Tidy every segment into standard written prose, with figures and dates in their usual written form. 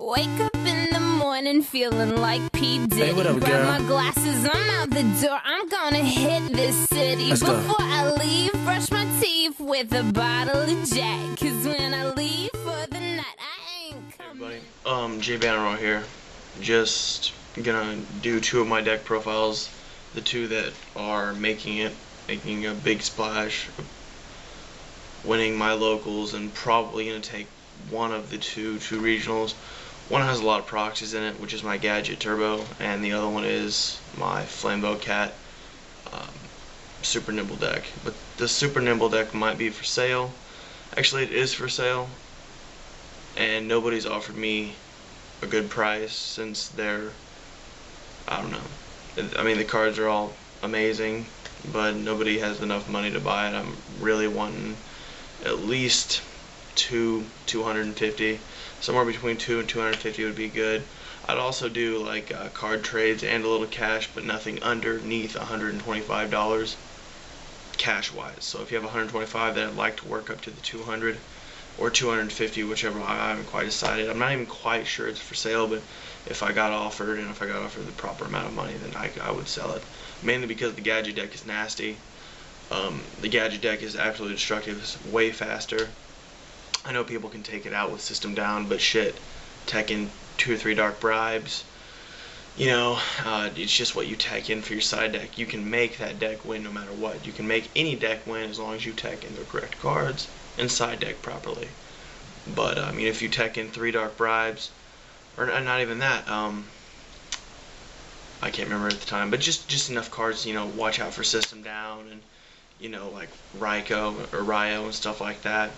Wake up in the morning feeling like P. Diddy. Hey, what up, Grab girl? my glasses, I'm out the door. I'm gonna hit this city. Let's go. Before I leave, brush my teeth with a bottle of Jack. Cause when I leave for the night, I ain't coming. Hey everybody, Jay Bannerall here. Just gonna do two of my deck profiles. The two that are making a big splash, winning my locals, and probably gonna take one of the two regionals. One has a lot of proxies in it, which is my Gadget Turbo, and the other one is my Flambeau Cat Super Nimble deck. But the Super Nimble deck might be for sale. Actually, it is for sale, and nobody's offered me a good price since they're, I don't know. I mean, the cards are all amazing, but nobody has enough money to buy it. I'm really wanting at least 250, somewhere between 2 and 250 would be good. I'd also do like card trades and a little cash, but nothing underneath $125 cash wise. So if you have 125, then I'd like to work up to the 200 or 250, whichever. I haven't quite decided. I'm not even quite sure it's for sale, but if I got offered, and if I got offered the proper amount of money, then I would sell it. Mainly because the Gadget deck is nasty. The Gadget deck is absolutely destructive. It's way faster. I know people can take it out with system down, but shit, tech in 2 or 3 dark bribes, you know, it's just what you tech in for your side deck. You can make that deck win no matter what. You can make any deck win as long as you tech in the correct cards and side deck properly. But I mean, if you tech in 3 dark bribes, or not even that, I can't remember at the time, but just enough cards, you know, watch out for system down, and you know, like Ryo and stuff like that.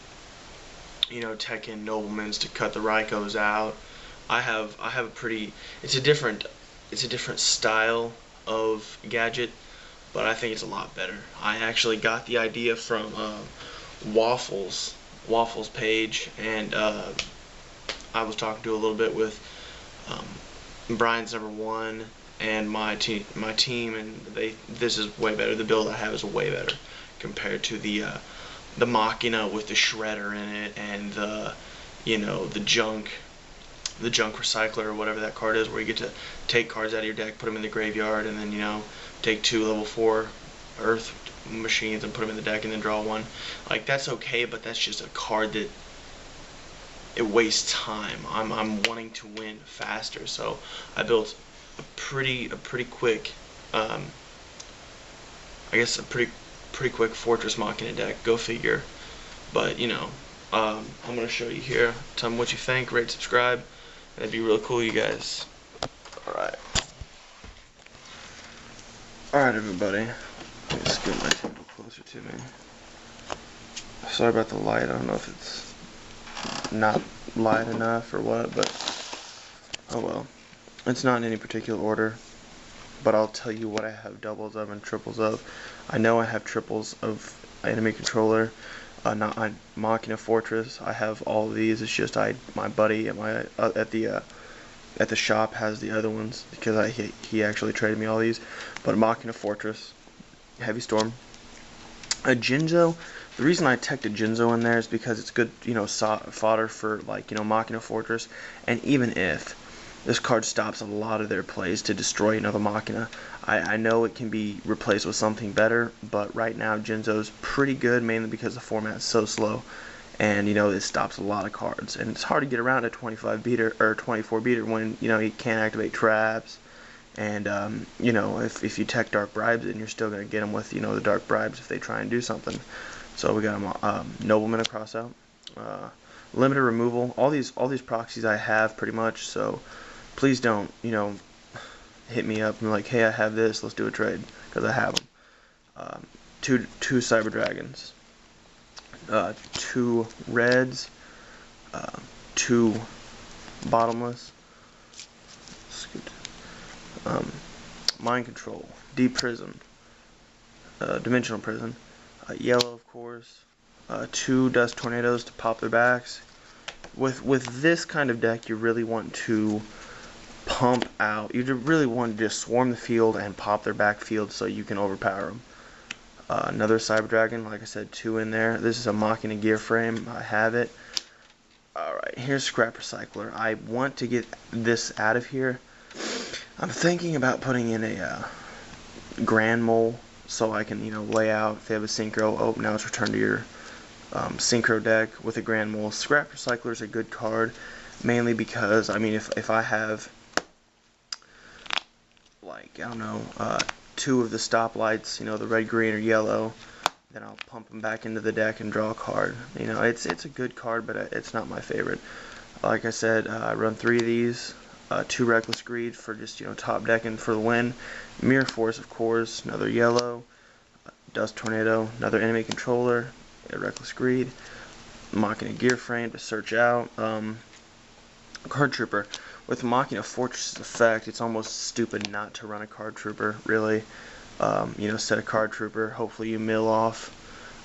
You know, tech in noblemans to cut the Rykos out. I have a pretty, it's a different style of gadget, but I think it's a lot better. I actually got the idea from Waffles page, and I was talking to a little bit with Brian's #1 and my team, and this is way better. The build I have is way better compared to the Machina with the shredder in it, and the, you know, the junk recycler, or whatever that card is, where you get to take cards out of your deck, put them in the graveyard, and then, you know, take 2 level 4 earth machines and put them in the deck, and then draw 1. Like, that's okay, but that's just a card that it wastes time. I'm wanting to win faster, so I built a pretty quick, I guess a pretty quick Fortress Machina deck. Go figure. But you know, I'm gonna show you here. Tell me what you think. Rate, subscribe. That'd be real cool, you guys. Alright, everybody. Let me scoot my table closer to me. Sorry about the light. I don't know if it's not light enough or what, but oh well. It's not in any particular order, but I'll tell you what I have doubles of and triples of. I know I have triples of enemy controller, not Machina Fortress. I have all of these. It's just my buddy at my at the shop has the other ones, because he actually traded me all these. But Machina Fortress, Heavy Storm, a Jinzo. The reason I teched a Jinzo in there is because it's good, you know, fodder for, like, you know, Machina Fortress. And even if this card stops a lot of their plays to destroy, you know, the Machina, I know it can be replaced with something better, but right now Jinzo's pretty good, mainly because the format's so slow, and you know, it stops a lot of cards, and it's hard to get around a 25 beater or 24 beater when, you know, you can't activate traps, and you know, if you tech dark bribes, then you're still gonna get them with, you know, the dark bribes if they try and do something. So we got Nobleman across out, limited removal. All these proxies I have pretty much, so please don't, you know, hit me up and like, hey, I have this, let's do a trade, because I have them. Two Cyber Dragons, 2 reds, 2 bottomless, mind control, deep prison, dimensional prison, yellow of course, 2 dust tornadoes to pop their backs. With this kind of deck, you really want to pump out. You really want to just swarm the field and pop their backfield so you can overpower them. Another Cyber Dragon, like I said, 2 in there. This is a Machina gear frame. I have it. Alright, here's Scrap Recycler. I want to get this out of here. I'm thinking about putting in a grand mole so I can, lay out if they have a synchro. Oh, now it's returned to your synchro deck with a grand mole. Scrap Recycler is a good card, mainly because, I mean, if I have, like, I don't know, 2 of the stoplights, the red, green, or yellow, then I'll pump them back into the deck and draw a card. It's a good card, but it's not my favorite. Like I said, I run 3 of these, 2 Reckless Greed for just, top decking for the win. Mirror Force, of course, another yellow. Dust Tornado, another enemy controller, a Reckless Greed. Machina Gear Frame to search out. Card Trooper. With Machina Fortress effect, it's almost stupid not to run a Card Trooper, really. Set a Card Trooper, hopefully you mill off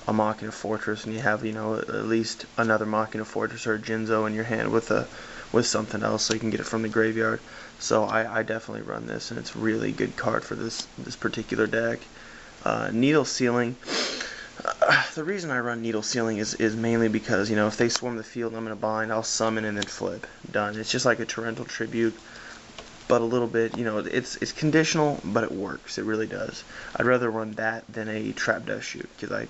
a Machina Fortress and you have, at least another Machina Fortress or a Jinzo in your hand with something else so you can get it from the graveyard. So I definitely run this, and it's a really good card for this particular deck. Needle Sealing. The reason I run Needle Sealing is mainly because, if they swarm the field and I'm in a bind, I'll summon and then flip. Done. It's just like a Torrential Tribute, but a little bit, it's conditional, but it works. It really does. I'd rather run that than a Trap Dust Shoot, because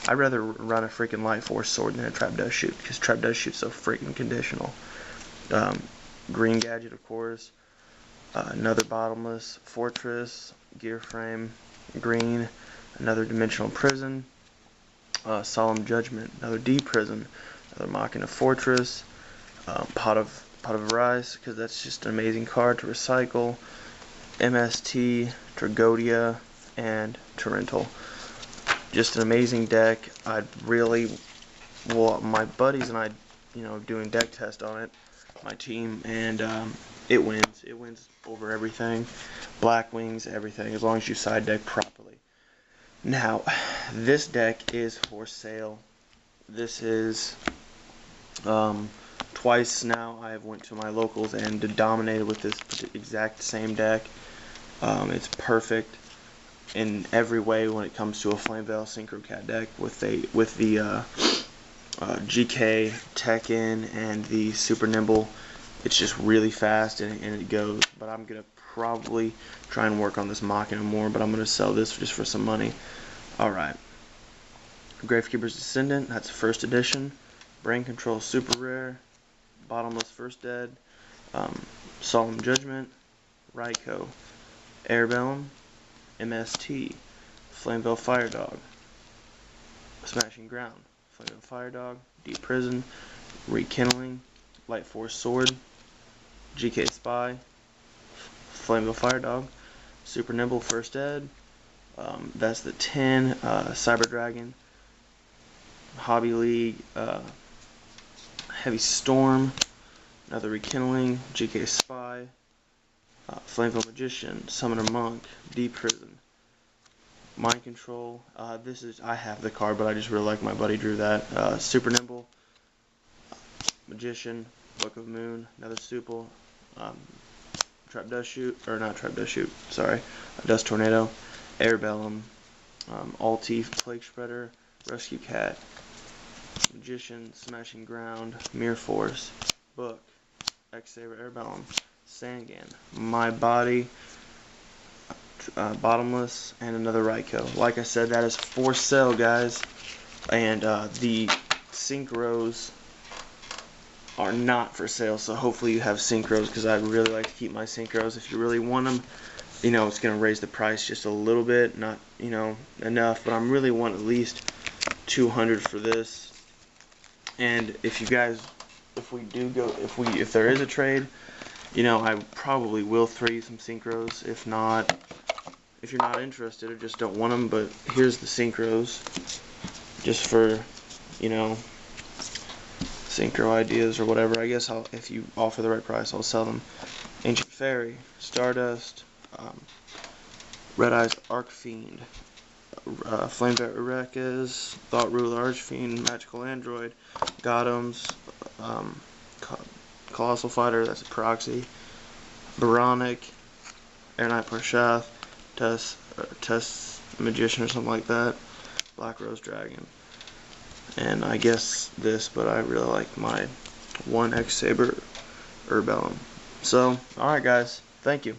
I'd rather run a freaking Light Force Sword than a Trap Dust Shoot, because Trap Dust Shoot's so freaking conditional. Green Gaget, of course. Another Bottomless Fortress, Gear Frame, green. Another Dimensional Prison, Solemn Judgment, another D Prison, another Machina Fortress, Pot of Rise, because that's just an amazing card to recycle, MST, Tragodia, and Torrential. Just an amazing deck. My buddies and I, doing deck test on it, my team, and it wins. It wins over everything. Black Wings, everything, as long as you side deck properly. Now, this deck is for sale. This is, twice now I have went to my locals and dominated with this exact same deck. It's perfect in every way when it comes to a Flameveil Synchro Cat deck with the GK Thinkin and the Super Nimble. It's just really fast and it goes. But I'm gonna probably try and work on this Machina more, but I'm gonna sell this just for some money. Alright. Gravekeeper's Descendant, that's first edition. Brain Control super rare. Bottomless First Dead. Solemn Judgment. Raikou. Airbellum. MST. Flameveil Fire Dog. Smashing Ground. Flameveil Fire Dog. Deep Prison. Rekindling. Light Force Sword. GK Spy. Flameveil Fire Dog. Super Nimble First Ed. That's the 10. Cyber Dragon. Hobby League. Heavy Storm. Another Rekindling. GK Spy. Flameveil Magician. Summoner Monk. Deep Prison. Mind Control. I have the card, but I just really like my buddy drew that. Super Nimble. Magician. Book of Moon. Another Supple. Trap Dust Shoot. Or not Trap Dust Shoot. Sorry. Dust Tornado. Airbellum. Alti. Plague Spreader. Rescue Cat. Magician. Smashing Ground. Mirror Force. Book. X-Saber. Airbellum. Sangan. My Body. Bottomless. And another Raikou. Like I said, that is for sale, guys. And the synchros are not for sale, so hopefully you have synchros, because I'd really like to keep my synchros. If you really want them, it's going to raise the price just a little bit, not, enough, but I'm really want at least 200 for this. And if you guys, if there is a trade, I probably will throw you some synchros. If not, if you're not interested or just don't want them, but here's the synchros, just for, synchro ideas or whatever. I guess if you offer the right price, I'll sell them. Ancient Fairy, Stardust, Red Eyes Arcfiend, Flamebear Urekas, Thought Ruler Archfiend, Magical Android, Gothams, Colossal Fighter, that's a proxy, Baronic, Air Knight Parshath, Test Magician or something like that, Black Rose Dragon. and I guess this, but I really like my 1X Saber Herbellum. So, alright guys, thank you.